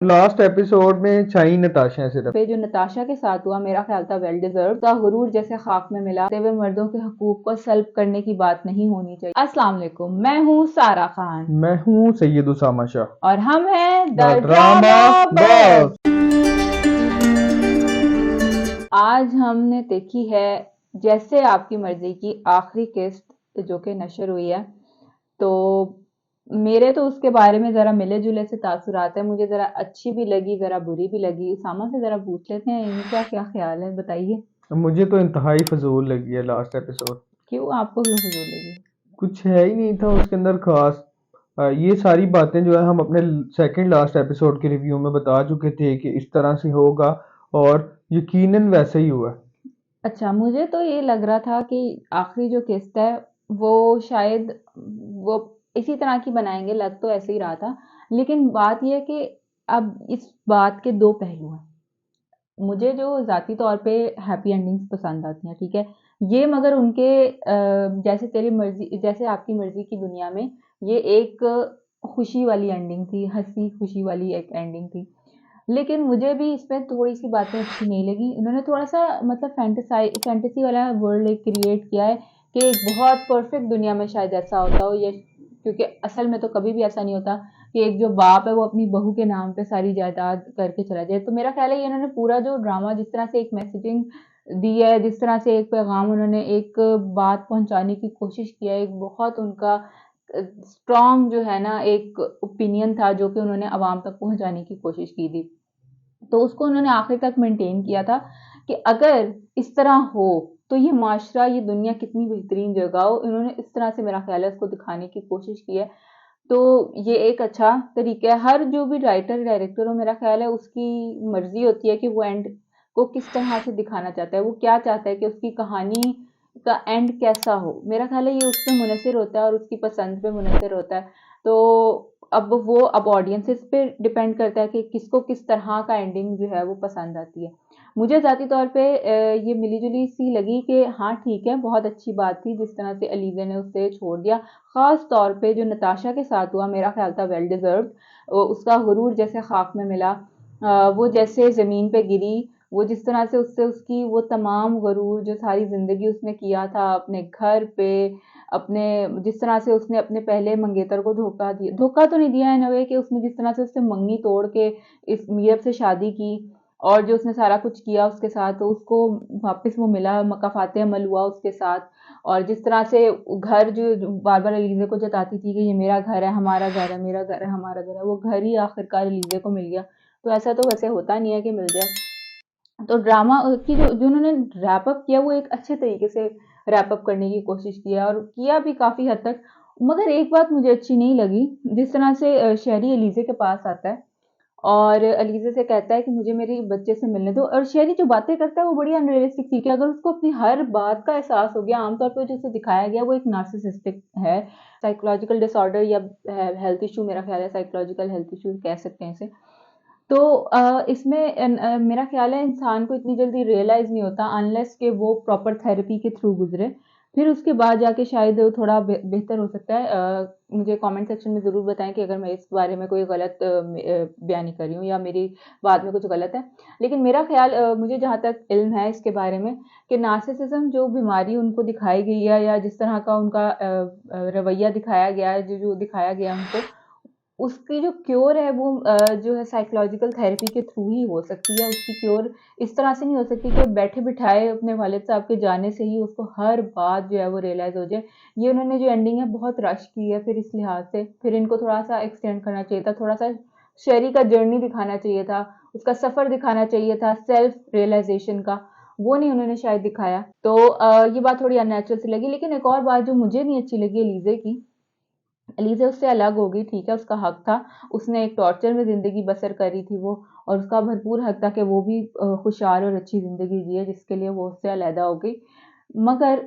Last episode में छाई नताशा है सिर्फ। पे जो नताशा के साथ हुआ मेरा ख्याल था वेल डिजर्व का गुरूर जैसे खाक में मिला हुए मर्दों के हकूक को सल्ब करने की बात नहीं होनी चाहिए। अस्सलाम वालेकुम, मैं हूँ सारा खान मैं हूँ सैयद उसामा शाह। और हम हैं द द ड्रामा ड्रामा बस। बस। आज हमने देखी है जैसे आपकी मर्जी की आखिरी किस्त जो कि नशर हुई है। तो मेरे तो उसके बारे में जरा मिले जुले से तासुरात है, मुझे जरा अच्छी भी लगी जरा बुरी भी लगी। उसामा से जरा पूछ लेते हैं इनका क्या ख्याल है, बताइए। मुझे तो इंतहाई फजूल लगी है लास्ट एपिसोड। क्यों, आपको क्यों फजूल लगी? कुछ है ही नहीं था उसके अंदर खास। ये सारी बातें जो है हम अपने सेकंड लास्ट एपिसोड के रिव्यू में बता चुके थे कि इस तरह से होगा, और यकीनन वैसे ही हुआ। अच्छा, मुझे तो ये लग रहा था कि आखिरी जो किस्त है वो शायद वो इसी तरह की बनाएंगे, लग तो ऐसे ही रहा था। लेकिन बात यह है कि अब इस बात के दो पहलू हैं। मुझे जो ज़ाती तौर पे हैप्पी एंडिंग्स पसंद आती हैं, ठीक है। ये मगर उनके जैसे तेरी मर्जी जैसे आपकी मर्जी की दुनिया में ये एक खुशी वाली एंडिंग थी, हंसी खुशी वाली एक एंडिंग थी। लेकिन मुझे भी इसमें थोड़ी-सी बातें अच्छी नहीं लगी। इन्होंने थोड़ा-सा मतलब फैंटेसी वाला वर्ल्ड एक क्रिएट किया है कि एक बहुत परफेक्ट दुनिया में शायद ऐसा होता हो, या क्योंकि असल में तो कभी भी ऐसा नहीं होता कि एक जो बाप है वो अपनी बहू के नाम पे सारी जायदाद करके चला जाए। तो मेरा ख्याल है ये इन्होंने पूरा जो ड्रामा जिस तरह से एक मैसेजिंग दी है, जिस तरह से एक पैगाम उन्होंने एक बात पहुँचाने की कोशिश की है, एक बहुत उनका स्ट्रॉन्ग जो है ना एक ओपिनियन था जो कि उन्होंने अवाम तक पहुँचाने की कोशिश की थी। तो उसको उन्होंने आखिर तक मेंटेन किया था कि अगर इस तरह हो तो ये माशरा ये दुनिया कितनी बेहतरीन जगह हो। इन्होंने इस तरह से मेरा ख्याल है उसको दिखाने की कोशिश की है। तो ये एक अच्छा तरीका है। हर जो भी राइटर डायरेक्टर हो मेरा ख्याल है उसकी मर्जी होती है कि वो एंड को किस तरह से दिखाना चाहता है, वो क्या चाहता है कि उसकी कहानी का एंड कैसा हो। मेरा ख्याल है ये उस पे मुनहसर होता है और उसकी पसंद पे मुनहसर होता है। तो अब ऑडियंसेस पे डिपेंड करता है कि किसको किस तरह का एंडिंग जो है वो पसंद आती है। मुझे ज़ाती तौर पे ये मिली-जुली सी लगी कि हाँ ठीक है, बहुत अच्छी बात थी जिस तरह से अलीज़ा ने उसे छोड़ दिया। ख़ास तौर पे जो नताशा के साथ हुआ मेरा ख़्याल था वेल डिज़र्व्ड। उसका गुरूर जैसे ख़ाक में मिला। वो जैसे ज़मीन पे गिरी, वो जिस तरह से उससे उसकी वो तमाम गुरूर जो सारी ज़िंदगी उसने किया था अपने घर पे, अपने जिस तरह से उसने अपने पहले मंगेतर को धोखा तो नहीं दिया इन अ वे कि उसने जिस तरह से उससे मंगनी तोड़ के इस मीरब से शादी की और जो उसने सारा कुछ किया उसके साथ, तो उसको वापस वो मिला, मकाफाते अमल हुआ उसके साथ। और जिस तरह से घर जो बार बार एलिज़ा को जताती थी कि ये मेरा घर है, हमारा घर है, मेरा घर है, हमारा घर है, वो घर ही आखिरकार एलिज़ा को मिल गया। तो ऐसा तो वैसे होता नहीं है कि मिल जाए। तो ड्रामा की जो उन्होंने रैप अप किया वो एक अच्छे तरीके से रैप अप करने की कोशिश किया और किया भी काफ़ी हद तक। मगर एक बात मुझे अच्छी नहीं लगी, जिस तरह से शहरी एलिज़ा के पास आता है और अलीज़ा से कहता है कि मुझे मेरे बच्चे से मिलने दो, और शेरी जो बातें करता है वो बड़ी अनरियलिस्टिक थी कि अगर उसको अपनी हर बात का एहसास हो गया, आमतौर पर जैसे दिखाया गया वो एक नार्सिसिस्टिक है, साइकोलॉजिकल डिसऑर्डर या हेल्थ इशू, मेरा ख्याल है साइकोलॉजिकल हेल्थ इशू कह सकते हैं इसे। तो इसमें मेरा ख्याल है इंसान को इतनी जल्दी रियलाइज़ नहीं होता अनलेस कि वो प्रॉपर थेरेपी के थ्रू गुजरे, फिर उसके बाद जाके शायद थोड़ा बेहतर हो सकता है। मुझे कमेंट सेक्शन में ज़रूर बताएं कि अगर मैं इस बारे में कोई गलत बयानी कर रही हूँ या मेरी बात में कुछ गलत है। लेकिन मेरा ख्याल मुझे जहाँ तक इल्म है इसके बारे में कि नार्सिसिज्म जो बीमारी उनको दिखाई गई है या जिस तरह का उनका रवैया दिखाया गया है, जो जो दिखाया गया है उनको, उसकी जो क्योर है वो जो है साइकोलॉजिकल थेरेपी के थ्रू ही हो सकती है। उसकी क्योर इस तरह से नहीं हो सकती कि बैठे बिठाए अपने वालिद साहब के जाने से ही उसको हर बात जो है वो रियलाइज हो जाए। ये उन्होंने जो एंडिंग है बहुत रश की है, फिर इस लिहाज से फिर इनको थोड़ा सा एक्सटेंड करना चाहिए था, थोड़ा सा शेरी का जर्नी दिखाना चाहिए था, उसका सफ़र दिखाना चाहिए था सेल्फ रियलाइजेशन का। वो नहीं उन्होंने शायद दिखाया। तो ये बात थोड़ी अननेचुरल सी लगी। लेकिन एक और बात जो मुझे नहीं अच्छी लगी एलिज़े की, एलिज़ा उससे अलग हो गई, ठीक है, उसका हक था। उसने एक टॉर्चर में ज़िंदगी बसर करी थी वो, और उसका भरपूर हक था कि वो भी खुशहाल और अच्छी ज़िंदगी जिए, जिसके लिए वो उससे अलहदा हो गई। मगर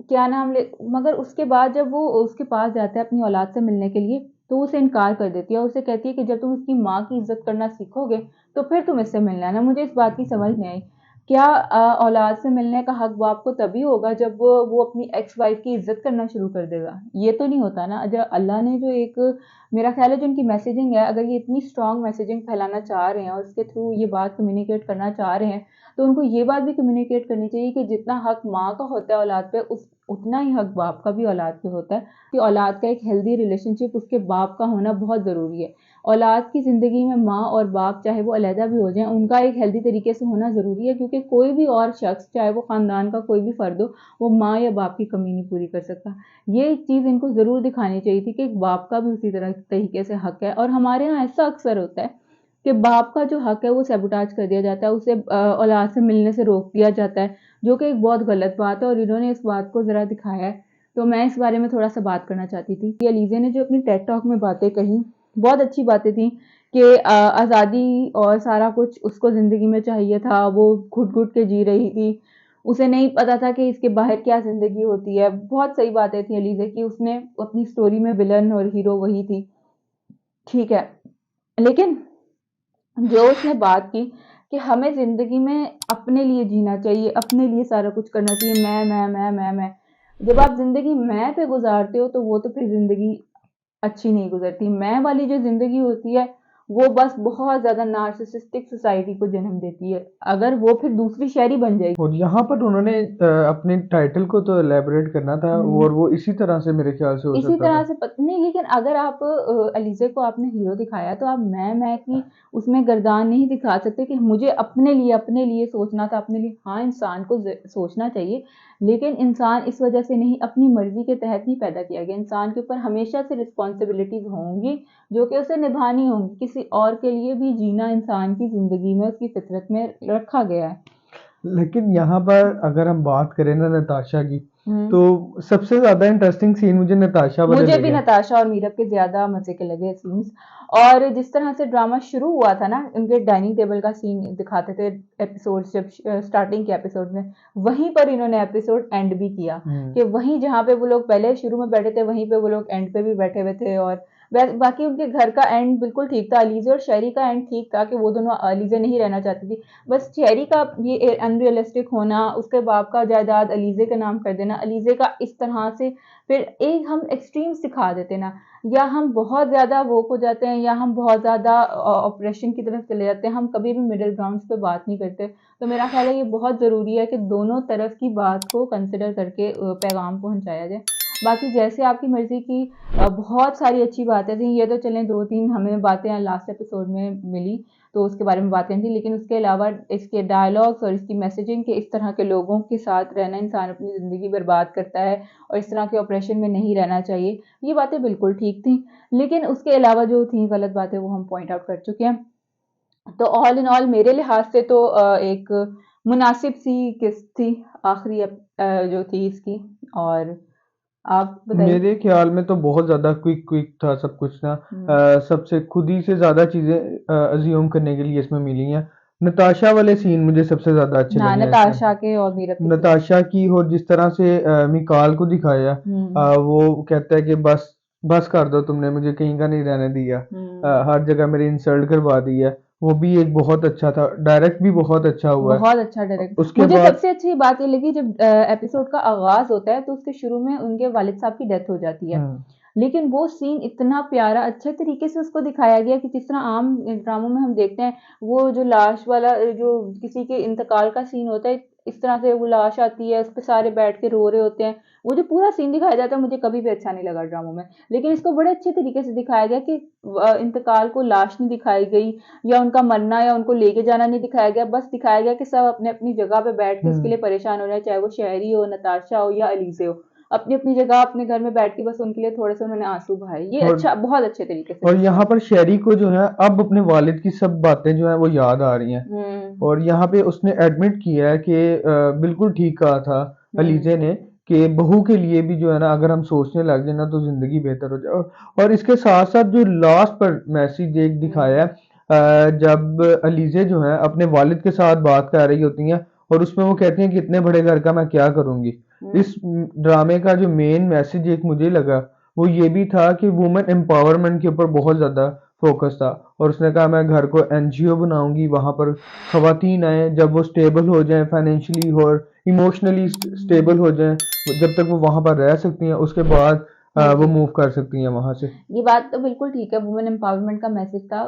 क्या नाम ले मगर उसके बाद जब वो उसके पास जाता है अपनी औलाद से मिलने के लिए, तो वो उसे इनकार कर देती है और उसे कहती है कि जब तुम इसकी माँ की इज़्ज़त करना सीखोगे, तो फिर तुम इससे मिलने आना। मुझे इस बात की समझ नहीं आई। क्या औलाद से मिलने का हक बाप को तभी होगा जब वो अपनी एक्स वाइफ की इज्जत करना शुरू कर देगा? ये तो नहीं होता ना। जो अल्लाह ने जो एक, मेरा ख्याल है जो उनकी मैसेजिंग है, अगर ये इतनी स्ट्रांग मैसेजिंग फैलाना चाह रहे हैं और उसके थ्रू ये बात कम्युनिकेट करना चाह रहे हैं, तो उनको ये बात भी कम्युनिकेट करनी चाहिए कि जितना हक माँ का होता है औलाद पे, उस उतना ही हक बाप का भी औलाद पे होता है, कि औलाद का एक हेल्दी रिलेशनशिप उसके बाप का होना बहुत ज़रूरी है। औलाद की ज़िंदगी में माँ और बाप चाहे वो अलहदा भी हो जाएं, उनका एक हेल्दी तरीके से होना ज़रूरी है, क्योंकि कोई भी और शख्स, चाहे वो ख़ानदान का कोई भी फ़र्द हो, वो माँ या बाप की कमी नहीं पूरी कर सकता। ये चीज़ इनको ज़रूर दिखानी चाहिए थी कि एक बाप का भी उसी तरह तरीके से हक है। और हमारे यहाँ ऐसा अक्सर होता है कि बाप का जो हक है वो सैबोटाज कर दिया जाता है, उसे औलाद से मिलने से रोक दिया जाता है, जो कि एक बहुत गलत बात है और इन्होंने इस बात को ज़रा दिखाया है। तो मैं इस बारे में थोड़ा सा बात करना चाहती थी कि अलीज़े ने जो अपनी टेड टॉक में बातें कही, बहुत अच्छी बातें थी कि आज़ादी और सारा कुछ उसको ज़िंदगी में चाहिए था, वो घुट-घुट के जी रही थी, उसे नहीं पता था कि इसके बाहर क्या ज़िंदगी होती है। बहुत सही बातें थी अलीज़े की, उसने अपनी स्टोरी में विलन और हीरो वही थी, ठीक है। लेकिन जो उसने बात की कि हमें ज़िंदगी में अपने लिए जीना चाहिए, अपने लिए सारा कुछ करना चाहिए, मैं। जब आप ज़िंदगी मैं पे गुज़ारते हो तो वो तो फिर ज़िंदगी अच्छी नहीं गुज़रती। मैं वाली जो ज़िंदगी होती है, वो बस बहुत ज़्यादा नार्सिसिस्टिक सोसाइटी को जन्म देती है। अगर वो फिर दूसरी शहरी बन जाएगी। और यहाँ पर उन्होंने अपने टाइटल को तो एलेबोरेट करना था, हुँ। और वो इसी तरह से मेरे ख्याल से हो इसी सकता तरह था। से नहीं, लेकिन अगर आप अलीज़े को आपने हीरो दिखाया तो आप मैं की उसमें गर्दान नहीं दिखा सकते कि मुझे अपने लिए सोचना था, अपने लिए। हाँ, इंसान को सोचना चाहिए, लेकिन इंसान इस वजह से नहीं, अपनी मर्जी के तहत नहीं पैदा किया गया। इंसान के ऊपर हमेशा से रिस्पॉन्सिबिलिटीज होंगी जो कि उसे निभानी होंगी। किसी और के लिए भी जीना इंसान की ज़िंदगी में, उसकी फितरत में रखा गया है। लेकिन यहाँ पर अगर हम बात करें ना नताशा की, हम्म। तो सबसे ज्यादा इंटरेस्टिंग सीन मुझे नताशा वाले मुझे भी लगे। नताशा और मीरब के ज़्यादा मज़े के लगे सीन्स। और जिस तरह से ड्रामा शुरू हुआ था ना, उनके डाइनिंग टेबल का सीन दिखाते थे एपिसोड, जब स्टार्टिंग के एपिसोड में, वहीं पर इन्होंने एपिसोड एंड भी किया कि वहीं जहाँ पे वो लोग पहले शुरू में बैठे थे, वहीं पे वो लोग एंड पे भी बैठे हुए थे। और बाकी उनके घर का एंड बिल्कुल ठीक था, अलीज़े और शहरी का एंड ठीक था कि वो दोनों, अलीज़े नहीं रहना चाहती थी। बस शहरी का ये अनरियलिस्टिक होना, उसके बाप का जायदाद अलीज़े के नाम कर देना, अलीज़े का इस तरह से, फिर एक हम एक्सट्रीम्स दिखा देते ना, या हम बहुत ज़्यादा वोक हो जाते हैं, या हम बहुत ज़्यादा ऑपरेशन की तरफ चले जाते हैं, हम कभी भी मिडिल ग्राउंड्स पे बात नहीं करते। तो मेरा ख्याल है ये बहुत ज़रूरी है कि दोनों तरफ की बात को कंसिडर करके पैगाम पहुंचाया जाए। बाकी जैसे आपकी मर्ज़ी की, बहुत सारी अच्छी बातें थी। ये तो चलें 2-3 हमें बातें लास्ट एपिसोड में मिली, तो उसके बारे में बातें थी, लेकिन उसके अलावा इसके डायलॉग्स और इसकी मैसेजिंग के, इस तरह के लोगों के साथ रहना, इंसान अपनी ज़िंदगी बर्बाद करता है और इस तरह के ऑपरेशन में नहीं रहना चाहिए, ये बातें बिल्कुल ठीक थी। लेकिन उसके अलावा जो थी गलत बातें, वो हम पॉइंट आउट कर चुके हैं। तो ऑल इन ऑल मेरे लिहाज से तो एक मुनासिब सी किस्त थी आखिरी जो थी इसकी। और आप बताइए। मेरे ख्याल में तो बहुत ज्यादा क्विक क्विक था सब कुछ ना। हम्म। सबसे खुद ही से ज्यादा चीजें अज्यूम करने के लिए इसमें मिली हैं। नताशा वाले सीन मुझे सबसे ज्यादा अच्छे हाँ, लगे हैं इसमें। नताशा के और मीरब के सीन। नताशा की, और जिस तरह से मिकाल को दिखाया, हम्म। वो कहता है कि बस बस कर दो, तुमने मुझे कहीं का नहीं रहने दिया, हम्म। हर जगह मेरी इंसल्ट करवा दी है। वो भी एक बहुत अच्छा था, डायरेक्ट भी बहुत अच्छा हुआ है। बहुत अच्छा डायरेक्ट। उसके मुझे बाद सबसे अच्छी बात ये लगी, जब एपिसोड का आगाज होता है तो उसके शुरू में उनके वालिद साहब की डेथ हो जाती है, हम्म लेकिन वो सीन इतना प्यारा, अच्छे तरीके से उसको दिखाया गया कि जिस तरह आम ड्रामों में हम देखते हैं, वो जो लाश वाला, जो किसी के इंतकाल का सीन होता है, इस तरह से वो लाश आती है, उस पे सारे बैठ के रो रहे होते हैं, वो जो पूरा सीन दिखाया जाता है, मुझे कभी भी अच्छा नहीं लगा ड्रामों में। लेकिन इसको बड़े अच्छे तरीके से दिखाया गया कि इंतकाल को लाश नहीं दिखाई गई, या उनका मरना या उनको लेके जाना नहीं दिखाया गया, बस दिखाया गया कि सब अपने अपनी जगह पे बैठ के उसके हम्म लिए परेशान हो रहे हैं, चाहे वो शहरी हो, नताशा हो या अलीजे हो, अपनी अपनी जगह अपने घर में बैठ के बस उनके लिए थोड़े से उन्होंने आंसू बहाए। ये और अच्छा, बहुत अच्छे तरीके से और यहाँ दिखाया। पर शेरी को जो है अब अपने वालिद की सब बातें जो है वो याद आ रही हैं। हम्म। और यहाँ पे उसने एडमिट किया है कि बिल्कुल ठीक कहा था हम्म। अलीजे ने, कि बहू के लिए भी जो है ना, अगर हम सोचने लग जाए ना तो जिंदगी बेहतर हो जाए। और इसके साथ साथ जो लास्ट पर मैसेज एक दिखाया है, हम्म। जब अलीजे जो है अपने वालिद के साथ बात कर रही होती हैं, और उसमें वो कहती हैं कि इतने बड़े घर का मैं क्या करूंगी। हम्म। इस ड्रामे का जो मेन मैसेज एक मुझे लगा, वो ये भी था कि वुमेन एम्पावरमेंट के ऊपर बहुत ज्यादा फोकस था। और उसने कहा मैं घर को एनजीओ बनाऊंगी, वहां पर खवातीन आए, जब वो स्टेबल हो जाएं फाइनेंशियली और इमोशनली स्टेबल हो जाएं, जब तक वो वहां पर रह सकती हैं उसके बाद हाँ वो जी। मूव कर सकती हैं वहां से। ये बात तो बिल्कुल ठीक है, वुमेन एम्पावरमेंट का मैसेज था।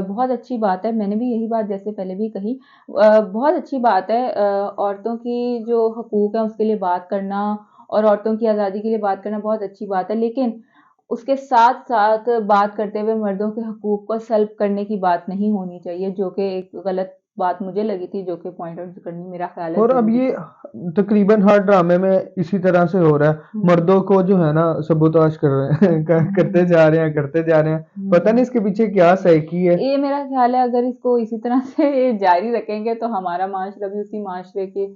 बहुत अच्छी बात है, मैंने भी यही बात जैसे पहले भी कही। बहुत अच्छी बात है, औरतों की जो हकूक है उसके लिए बात करना और औरतों की आज़ादी के लिए बात करना बहुत अच्छी बात है, लेकिन उसके साथ साथ बात करते हुए मर्दों के हकूक को सल्ब करने की बात नहीं होनी चाहिए, जो कि एक गलत बात मुझे लगी थी, जो कि पॉइंट आउट करनी मेरा ख्याल है और अब जरूरी ये थी। तकरीबन हर ड्रामे में इसी तरह से हो रहा है, हम्म। मर्दों को जो है ना सबूताज कर रहे हैं करते हम्म। जा रहे हैं, करते जा रहे हैं। पता नहीं हम्म। इसके पीछे क्या साइकी है। ये मेरा ख्याल है, अगर इसको इसी तरह से ये जारी रखेंगे तो हमारा माशरा भी उसी माशरे के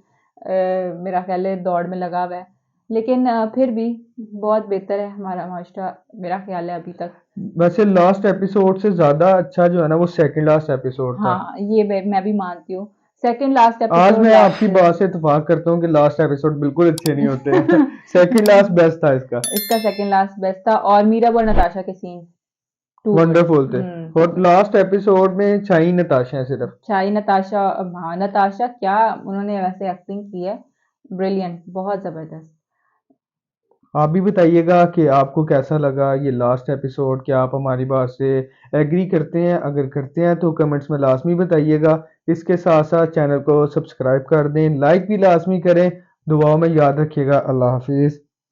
मेरा ख्याल है दौड़ में लगा हुआ है। लेकिन फिर भी बहुत बेहतर है हमारा माशरा, मेरा ख्याल है अभी तक। वैसे लास्ट एपिसोड से ज्यादा अच्छा जो है ना वो सेकंड लास्ट एपिसोड था। हाँ, ये मैं भी मानती हूँ। सेकंड लास्ट आज एपिसोड मैं आपकी लास्ट। बात से इत्तेफाक करता हूँ कि लास्ट एपिसोड बिल्कुल अच्छे नहीं होते हैं सेकंड लास्ट बेस्ट था इसका। इसका सेकंड लास्ट बेस्ट था, और मीरा और नताशा के सीन टू गुड। वंडरफुल थे। टू और गुड। लास्ट एपिसोड में शाही नताशा है सिर्फ। शाही नताशा। हाँ, नताशा क्या उन्होंने वैसे एक्टिंग की है, ब्रिलियंट, बहुत जबरदस्त। आप भी बताइएगा कि आपको कैसा लगा ये लास्ट एपिसोड, क्या आप हमारी बात से एग्री करते हैं? अगर करते हैं तो कमेंट्स में लाजमी बताइएगा। इसके साथ साथ चैनल को सब्सक्राइब कर दें, लाइक भी लाजमी करें। दुआओं में याद रखिएगा। अल्लाह हाफिज़।